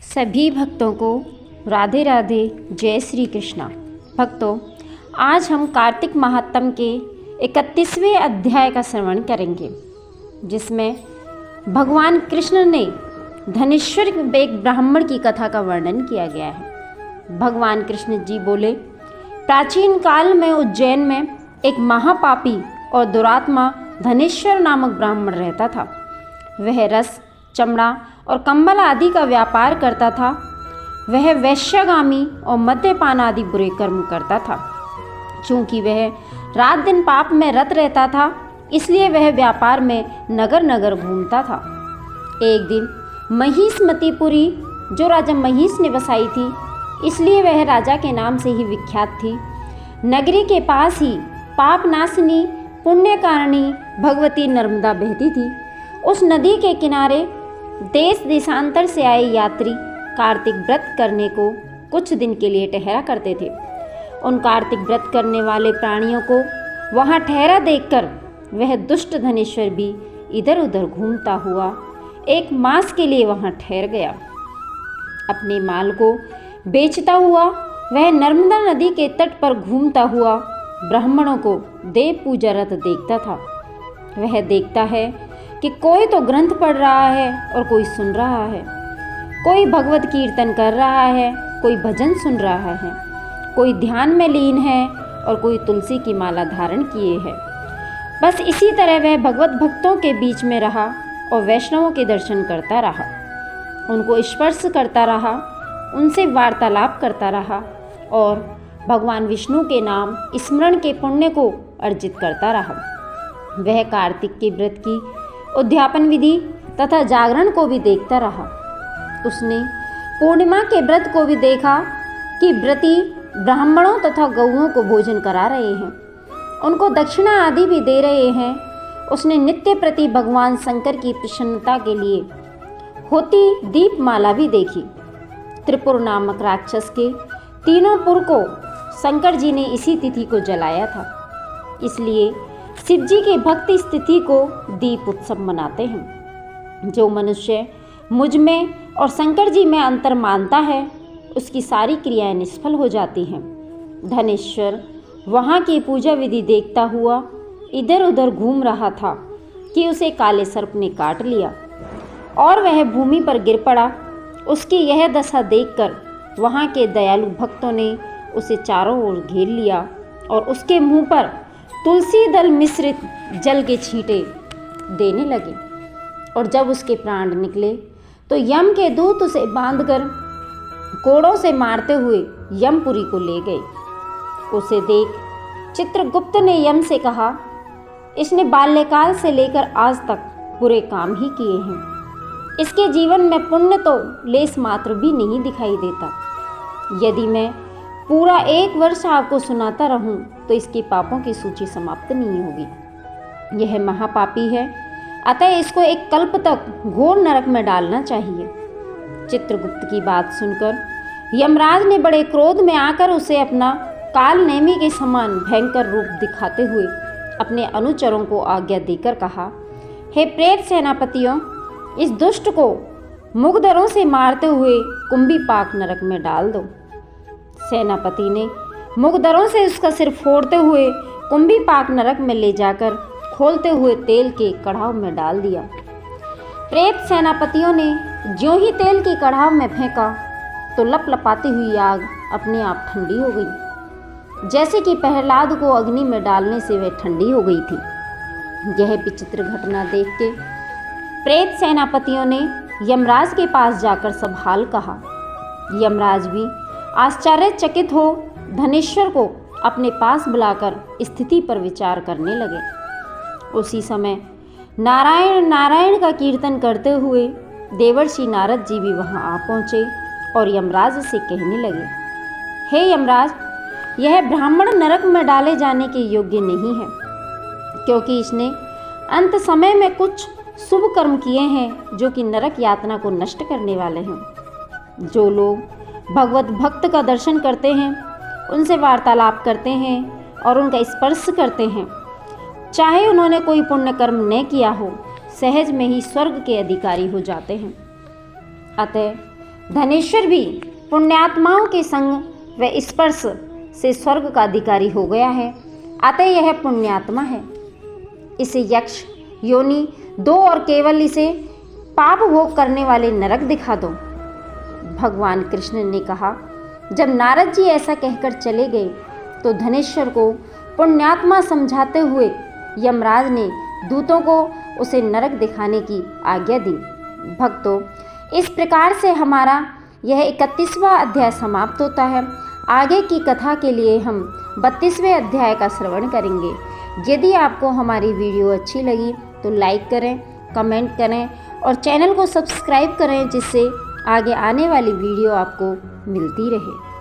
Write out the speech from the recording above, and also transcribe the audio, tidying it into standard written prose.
सभी भक्तों को राधे राधे, जय श्री कृष्णा। भक्तों, आज हम कार्तिक महात्म के 31वें अध्याय का श्रवण करेंगे, जिसमें भगवान कृष्ण ने धनेश्वर एक ब्राह्मण की कथा का वर्णन किया गया है। भगवान कृष्ण जी बोले, प्राचीन काल में उज्जैन में एक महापापी और दुरात्मा धनेश्वर नामक ब्राह्मण रहता था। वह रस, चमड़ा और कंबल आदि का व्यापार करता था। वह वैश्यगामी और मद्यपान आदि बुरे कर्म करता था। चूँकि वह रात दिन पाप में रत रहता था, इसलिए वह व्यापार में नगर नगर घूमता था। एक दिन महिष्मतीपुरी, जो राजा महिष ने बसाई थी, इसलिए वह राजा के नाम से ही विख्यात थी, नगरी के पास ही पापनाशिनी पुण्यकारिणी भगवती नर्मदा बहती थी। उस नदी के किनारे देश देशांतर से आए यात्री कार्तिक व्रत करने को कुछ दिन के लिए ठहरा करते थे। उन कार्तिक व्रत करने वाले प्राणियों को वहां ठहरा देखकर वह दुष्ट धनेश्वर भी इधर उधर घूमता हुआ एक मास के लिए वहां ठहर गया। अपने माल को बेचता हुआ वह नर्मदा नदी के तट पर घूमता हुआ ब्राह्मणों को देव पूजा रत देखता था। वह देखता है कि कोई तो ग्रंथ पढ़ रहा है और कोई सुन रहा है, कोई भगवत कीर्तन कर रहा है, कोई भजन सुन रहा है, कोई ध्यान में लीन है और कोई तुलसी की माला धारण किए है। बस इसी तरह वह भगवत भक्तों के बीच में रहा और वैष्णवों के दर्शन करता रहा, उनको स्पर्श करता रहा, उनसे वार्तालाप करता रहा और भगवान विष्णु के नाम स्मरण के पुण्य को अर्जित करता रहा। वह कार्तिक के व्रत की उद्यापन विधि तथा जागरण को भी देखता रहा। उसने पूर्णिमा के व्रत को भी देखा कि व्रती ब्राह्मणों तथा गौओं को भोजन करा रहे हैं, उनको दक्षिणा आदि भी दे रहे हैं। उसने नित्य प्रति भगवान शंकर की प्रसन्नता के लिए होती दीपमाला भी देखी। त्रिपुर नामक राक्षस के तीनों पुर को शंकर जी ने इसी तिथि को जलाया था, इसलिए शिव जी के भक्त इस तिथि को दीप उत्सव मनाते हैं। जो मनुष्य मुझ में और शंकर जी में अंतर मानता है, उसकी सारी क्रियाएं निष्फल हो जाती हैं। धनेश्वर वहाँ की पूजा विधि देखता हुआ इधर उधर घूम रहा था कि उसे काले सर्प ने काट लिया और वह भूमि पर गिर पड़ा। उसकी यह दशा देखकर वहाँ के दयालु भक्तों ने उसे चारों ओर घेर लिया और उसके मुंह पर तुलसी दल मिश्रित जल के छींटे देने लगे। और जब उसके प्राण निकले तो यम के दूत उसे बांधकर कोड़ों से मारते हुए यमपुरी को ले गए। उसे देख चित्रगुप्त ने यम से कहा, इसने बाल्यकाल से लेकर आज तक बुरे काम ही किए हैं। इसके जीवन में पुण्य तो लेस मात्र भी नहीं दिखाई देता। यदि मैं पूरा 1 वर्ष आपको सुनाता रहूं तो इसके पापों की सूची समाप्त नहीं होगी। यह महापापी है, अतः इसको एक कल्प तक घोर नरक में डालना चाहिए। चित्रगुप्त की बात सुनकर यमराज ने बड़े क्रोध में आकर उसे अपना काल नेमी के समान भयंकर रूप दिखाते हुए अपने अनुचरों को आज्ञा देकर कहा, हे प्रेत सेनापतियों, इस दुष्ट को मुगदरों से मारते हुए कुंभीपाक नरक में डाल दो। सेनापति ने मुगदरों से उसका सिर फोड़ते हुए कुंभीपाक नरक में ले जाकर खोलते हुए तेल के कढ़ाव में डाल दिया। प्रेत सेनापतियों ने ज्यों ही तेल की कढ़ाव में फेंका तो लपलपाती हुई आग अपने आप ठंडी हो गई, जैसे कि प्रहलाद को अग्नि में डालने से वह ठंडी हो गई थी। यह विचित्र घटना देख के प्रेत सेनापतियों ने यमराज के पास जाकर सब हाल कहा। यमराज भी आश्चर्यचकित हो धनेश्वर को अपने पास बुलाकर स्थिति पर विचार करने लगे। उसी समय नारायण नारायण का कीर्तन करते हुए देवर्षि नारद जी भी वहां आ पहुँचे और यमराज से कहने लगे, हे यमराज, यह ब्राह्मण नरक में डाले जाने के योग्य नहीं है, क्योंकि इसने अंत समय में कुछ शुभ कर्म किए हैं जो कि नरक यातना को नष्ट करने वाले हैं। जो लोग भगवत भक्त का दर्शन करते हैं, उनसे वार्तालाप करते हैं और उनका स्पर्श करते हैं, चाहे उन्होंने कोई पुण्य कर्म न किया हो, सहज में ही स्वर्ग के अधिकारी हो जाते हैं। अतः धनेश्वर भी पुण्यात्माओं के संग व स्पर्श से स्वर्ग का अधिकारी हो गया है, अतः यह पुण्यात्मा है। इसे यक्ष योनि दो और केवल इसे पाप भोग करने वाले नरक दिखा दो। भगवान कृष्ण ने कहा। जब नारद जी ऐसा कहकर चले गए तो धनेश्वर को पुण्यात्मा समझाते हुए यमराज ने दूतों को उसे नरक दिखाने की आज्ञा दी। भक्तों, इस प्रकार से हमारा यह 31वां अध्याय समाप्त होता है। आगे की कथा के लिए हम 32वें अध्याय का श्रवण करेंगे। यदि आपको हमारी वीडियो अच्छी लगी तो लाइक करें, कमेंट करें और चैनल को सब्सक्राइब करें, जिससे आगे आने वाली वीडियो आपको मिलती रहे।